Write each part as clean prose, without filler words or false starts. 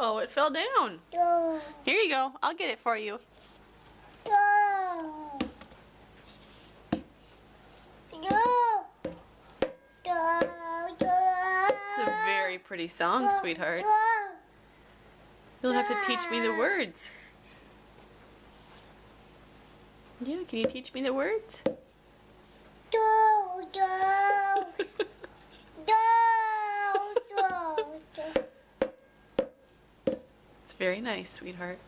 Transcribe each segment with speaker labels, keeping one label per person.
Speaker 1: Uh-oh, it fell down. Here you go. I'll get it for you. It's a very pretty song, sweetheart. You'll have to teach me the words. Yeah, can you teach me the words? It's very nice, sweetheart.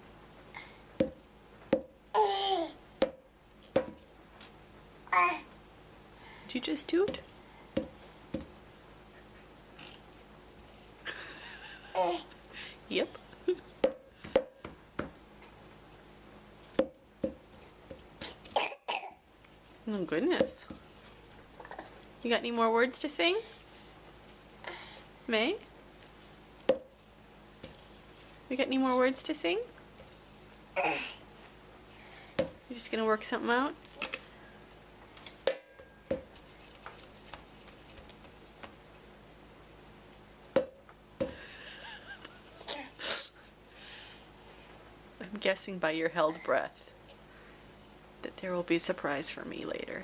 Speaker 1: Did you just toot? Yep. Oh goodness. You got any more words to sing? May? You got any more words to sing? You're just gonna work something out? I'm guessing by your held breath that there will be a surprise for me later.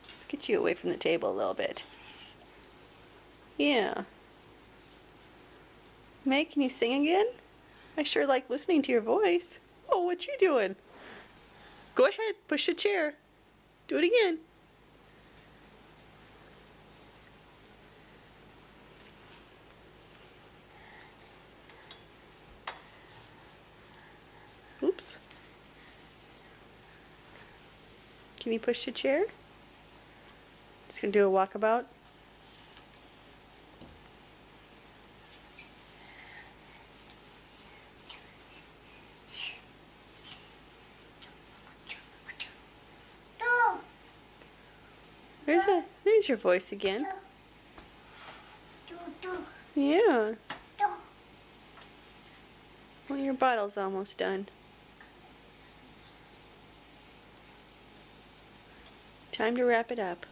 Speaker 1: Let's get you away from the table a little bit. Yeah. May, can you sing again? I sure like listening to your voice. Oh, what you doing? Go ahead, push the chair. Do it again. Oops. Can you push the chair? Just gonna do a walkabout. There's your voice again. Yeah. Well, your bottle's almost done. Time to wrap it up.